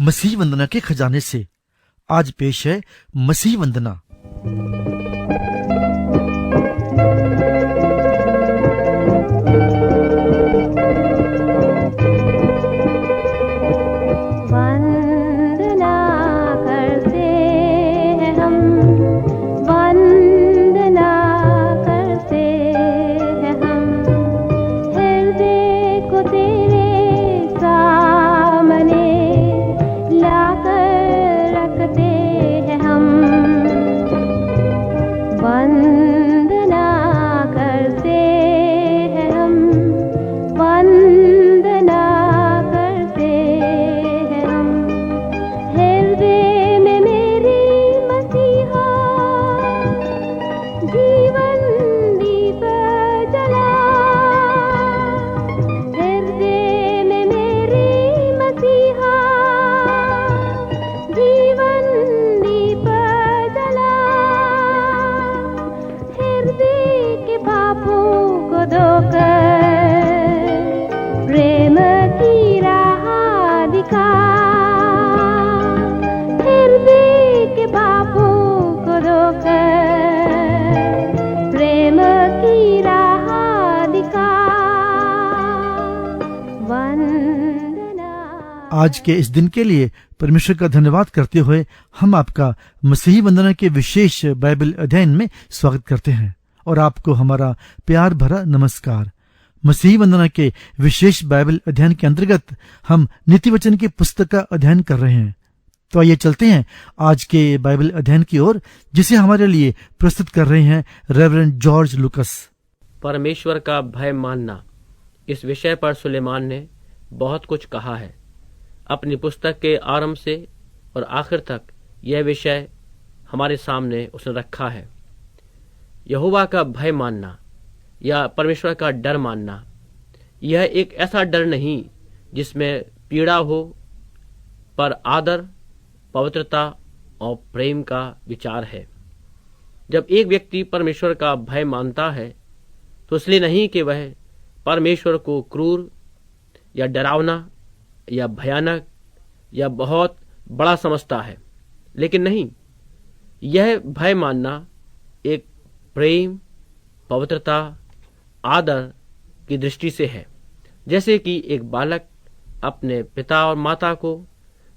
मसीह वंदना के खजाने से आज पेश है मसीह वंदना। आज के इस दिन के लिए परमेश्वर का धन्यवाद करते हुए हम आपका मसीही वंदना के विशेष बाइबल अध्ययन में स्वागत करते हैं और आपको हमारा प्यार भरा नमस्कार। मसीही वंदना के विशेष बाइबल अध्ययन के अंतर्गत हम नीति वचन की पुस्तक का अध्ययन कर रहे हैं। तो आइए चलते हैं आज के बाइबल अध्ययन की ओर, जिसे हमारे लिए प्रस्तुत कर रहे हैं रेवरेंड जॉर्ज लुकस। परमेश्वर का भय मानना, इस विषय पर सुलेमान ने बहुत कुछ कहा है। अपनी पुस्तक के आरंभ से और आखिर तक यह विषय हमारे सामने उसने रखा है। यहोवा का भय मानना या परमेश्वर का डर मानना, यह एक ऐसा डर नहीं जिसमें पीड़ा हो, पर आदर, पवित्रता और प्रेम का विचार है। जब एक व्यक्ति परमेश्वर का भय मानता है तो इसलिए नहीं कि वह परमेश्वर को क्रूर या डरावना या भयानक या बहुत बड़ा समझता है, लेकिन नहीं, यह भय मानना एक प्रेम, पवित्रता, आदर की दृष्टि से है। जैसे कि एक बालक अपने पिता और माता को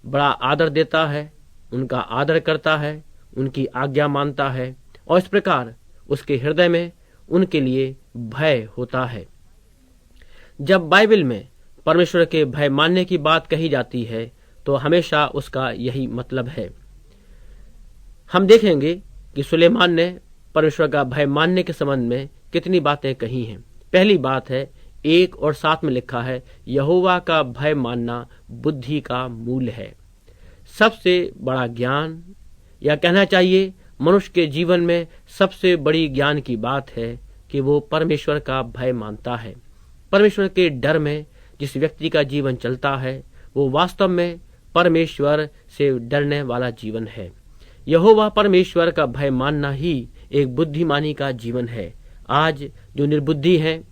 बड़ा आदर देता है, उनका आदर करता है, उनकी आज्ञा मानता है, और इस प्रकार उसके हृदय में उनके लिए भय होता है। जब बाइबल में परमेश्वर के भय मानने की बात कही जाती है तो हमेशा उसका यही मतलब है। हम देखेंगे कि सुलेमान ने परमेश्वर का भय मानने के संबंध में कितनी बातें कही हैं। पहली बात है 1 और 7 में लिखा है, यहोवा का भय मानना बुद्धि का मूल है। सबसे बड़ा ज्ञान, या कहना चाहिए मनुष्य के जीवन में सबसे बड़ी ज्ञान की बात है कि वो परमेश्वर का भय मानता है। परमेश्वर के डर में जिस व्यक्ति का जीवन चलता है वो वास्तव में परमेश्वर से डरने वाला जीवन है। यहोवा परमेश्वर का भय मानना ही एक बुद्धिमानी का जीवन है। आज जो निर्बुद्धि हैं,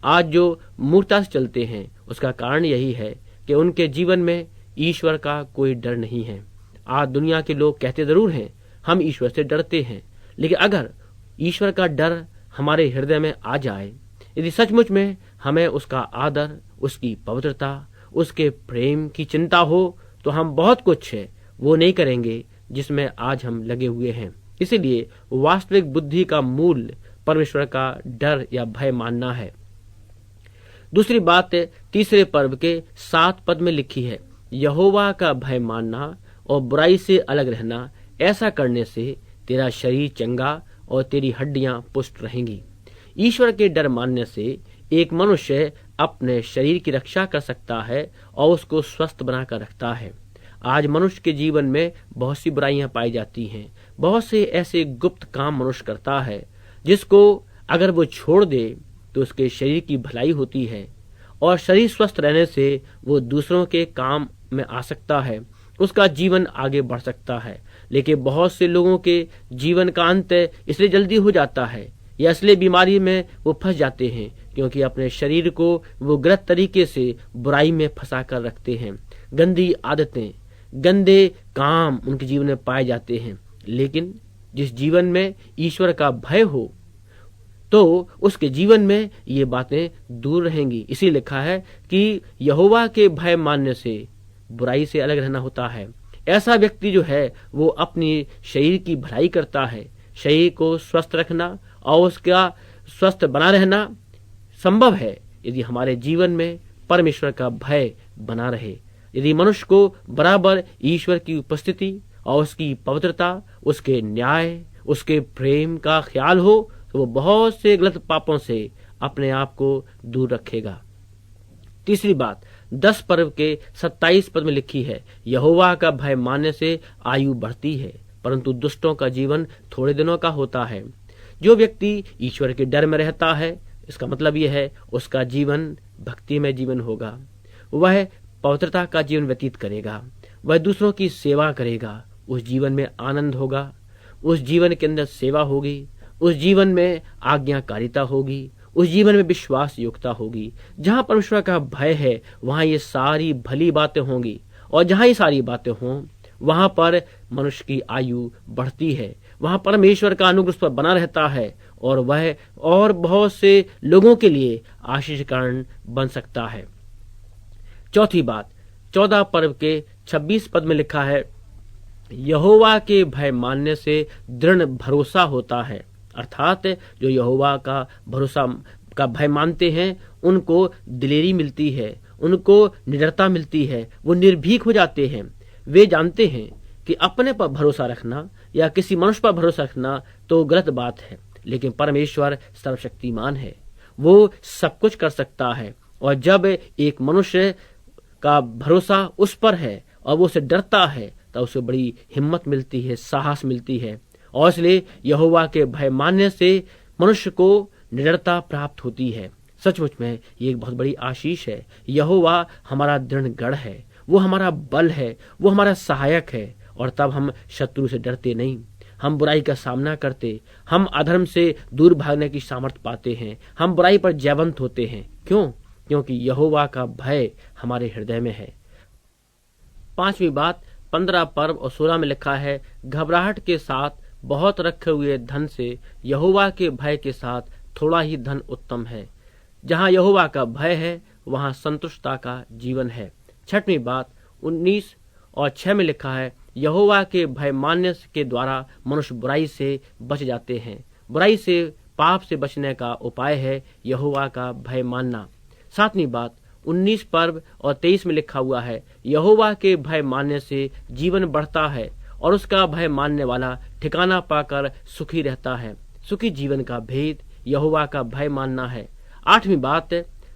आज जो मूर्खता से चलते हैं, उसका कारण यही है कि उनके जीवन में ईश्वर का कोई डर नहीं है। आज दुनिया के लोग कहते जरूर हैं हम ईश्वर से डरते हैं, लेकिन अगर ईश्वर का डर हमारे हृदय में आ जाए, यदि सचमुच में हमें उसका आदर, उसकी पवित्रता, उसके प्रेम की चिंता हो, तो हम बहुत कुछ है वो नहीं करेंगे जिसमें आज हम लगे हुए हैं। इसीलिए वास्तविक बुद्धि का मूल परमेश्वर का डर या भय मानना है। दूसरी बात तीसरे पर्व के 7 पद में लिखी है, यहोवा का भय मानना और बुराई से अलग रहना, ऐसा करने से तेरा शरीर चंगा और तेरी हड्डियां पुष्ट रहेंगी। ईश्वर के डर मानने से एक मनुष्य अपने शरीर की रक्षा कर सकता है और उसको स्वस्थ बनाकर रखता है। आज मनुष्य के जीवन में बहुत सी बुराइयां पाई जाती हैं। बहुत से ऐसे गुप्त काम मनुष्य करता है जिसको अगर वो छोड़ दे तो उसके शरीर की भलाई होती है और शरीर स्वस्थ रहने से वो दूसरों के काम में आ सकता है, उसका जीवन आगे बढ़ सकता है। लेकिन बहुत से लोगों के जीवन का अंत इसलिए जल्दी हो जाता है या इसलिए बीमारी में वो फंस जाते हैं क्योंकि अपने शरीर को वो गलत तरीके से बुराई में फंसा कर रखते हैं। गंदी आदतें, गंदे काम उनके जीवन में पाए जाते हैं। लेकिन जिस जीवन में ईश्वर का भय हो तो उसके जीवन में ये बातें दूर रहेंगी। इसी लिखा है कि यहोवा के भय मानने से बुराई से अलग रहना होता है। ऐसा व्यक्ति जो है वो अपनी शरीर की भलाई करता है। शरीर को स्वस्थ रखना और उसका स्वस्थ बना रहना संभव है यदि हमारे जीवन में परमेश्वर का भय बना रहे। यदि मनुष्य को बराबर ईश्वर की उपस्थिति और उसकी पवित्रता, उसके न्याय, उसके प्रेम का ख्याल हो तो वो बहुत से गलत पापों से अपने आप को दूर रखेगा। तीसरी बात 10 पर्व के 27 पद में लिखी है, यहोवा का भय मानने से आयु बढ़ती है, परंतु दुष्टों का जीवन थोड़े दिनों का होता है। जो व्यक्ति ईश्वर के डर में रहता है, इसका मतलब यह है उसका जीवन भक्ति में जीवन होगा। वह पवित्रता का जीवन व्यतीत करेगा, वह दूसरों की सेवा करेगा। उस जीवन में आनंद होगा, उस जीवन के अंदर सेवा होगी, उस जीवन में आज्ञाकारिता होगी, उस जीवन में विश्वास योग्यता होगी। जहां परमेश्वर का भय है वहां ये सारी भली बातें होंगी, और जहां ये सारी बातें हों वहां पर मनुष्य की आयु बढ़ती है, वहां परमेश्वर का अनुग्रह उस पर बना रहता है और वह और बहुत से लोगों के लिए आशीष का कारण बन सकता है। चौथी बात 14 पर्व के 26 पद में लिखा है, यहोवा के भय मानने से दृढ़ भरोसा होता है। अर्थात जो यहोवा का भरोसा का भय मानते हैं उनको दिलेरी मिलती है, उनको निडरता मिलती है, वो निर्भीक हो जाते हैं। वे जानते हैं कि अपने पर भरोसा रखना या किसी मनुष्य पर भरोसा रखना तो गलत बात है, लेकिन परमेश्वर सर्वशक्तिमान है, वो सब कुछ कर सकता है। और जब एक मनुष्य का भरोसा उस पर है और वो उसे डरता है तो उसे बड़ी हिम्मत मिलती है, साहस मिलती है। और इसलिए यहोवा के भय मानने से मनुष्य को निडरता प्राप्त होती है। सचमुच में ये एक बहुत बड़ी आशीष है। यहोवा हमारा दृढ़ गढ़ है, वो हमारा बल है, वो हमारा सहायक है, और तब हम शत्रु से डरते नहीं, हम बुराई का सामना करते, हम अधर्म से दूर भागने की सामर्थ्य पाते हैं, हम बुराई पर जयवंत होते हैं। क्यों? क्योंकि यहोवा का भय हमारे हृदय में है। पांचवी बात 15 पर्व और 16 में लिखा है, घबराहट के साथ बहुत रखे हुए धन से यहोवा के भय के साथ थोड़ा ही धन उत्तम है। जहां यहोवा का भय है वहां संतुष्टता का जीवन है। छठवीं बात 19 और 6 में लिखा है, यहोवा के भय मानने के द्वारा मनुष्य बुराई से बच जाते हैं। बुराई से, पाप से बचने का उपाय है यहोवा का भय मानना। सातवीं बात 19 पर्व और 23 में लिखा हुआ है, यहोवा के भय मानने से जीवन बढ़ता है और उसका भय मानने वाला ठिकाना पाकर सुखी रहता है। सुखी जीवन का भेद यहोवा का भय मानना है। आठवीं बात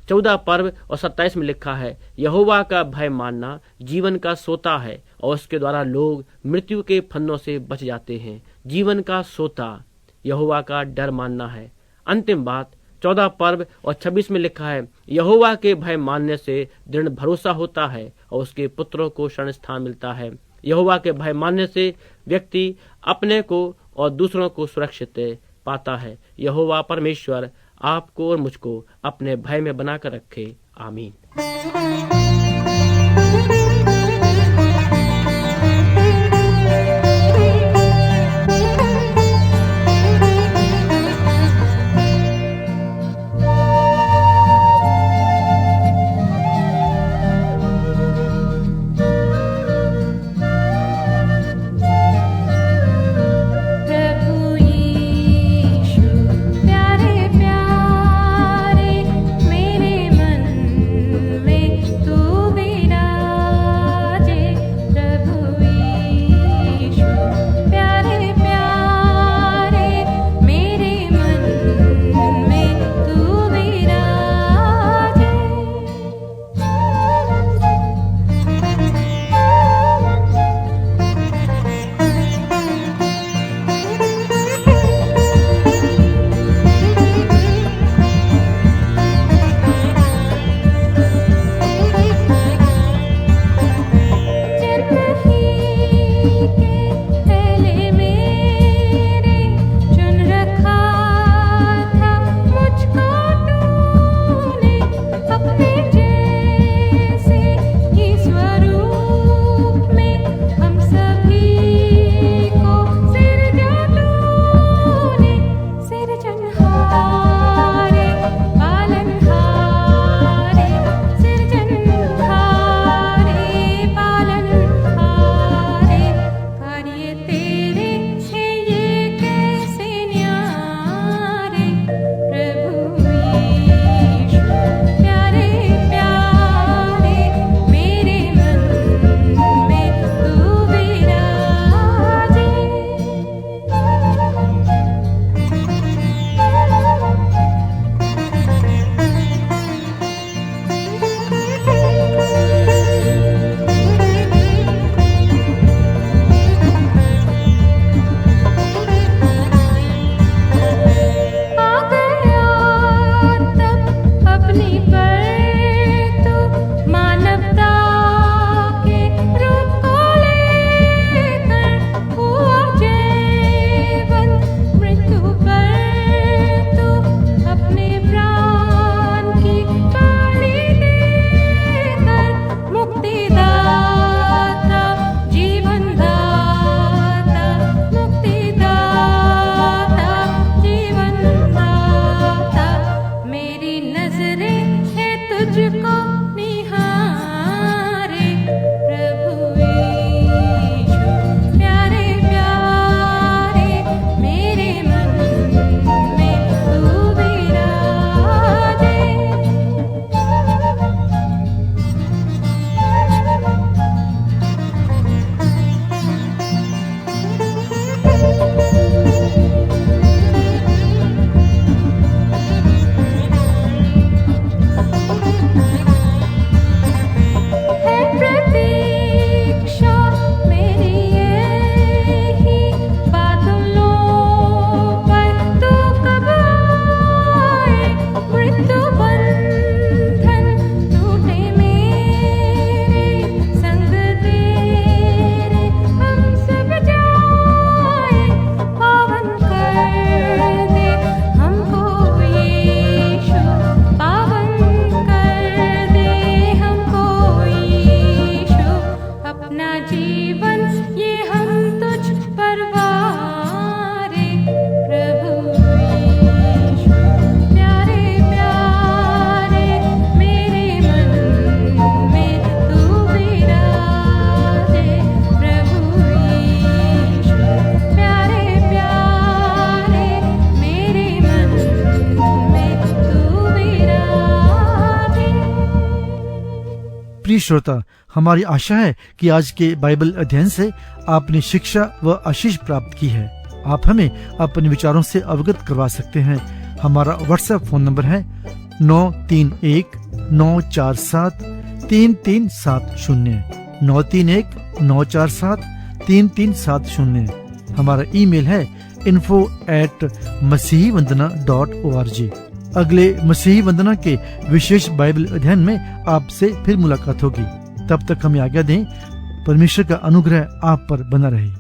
14 पर्व और 27 में लिखा है, यहोवा का भय मानना जीवन का सोता है और उसके द्वारा लोग मृत्यु के फंदों से बच जाते हैं। जीवन का सोता यहोवा का डर मानना है। अंतिम बात 14 पर्व और 26 में लिखा है, यहोवा के भय मानने से दृढ़ भरोसा होता है और उसके पुत्रों को शरण स्थान मिलता है। यहोवा के भय मानने से व्यक्ति अपने को और दूसरों को सुरक्षित पाता है। यहोवा परमेश्वर आपको और मुझको अपने भय में बनाकर रखे। आमीन। प्यारे मेरे मन में तू प्रिय श्रोता, हमारी आशा है कि आज के बाइबल अध्ययन से आपने शिक्षा व आशीष प्राप्त की है। आप हमें अपने विचारों से अवगत करवा सकते हैं। हमारा व्हाट्सएप फोन नंबर है 9319473370 9319473370। हमारा ईमेल है info@masihivandana.org। अगले मसीही वंदना के विशेष बाइबल अध्ययन में आपसे फिर मुलाकात होगी। तब तक हमें आज्ञा दें। परमेश्वर का अनुग्रह आप पर बना रहे।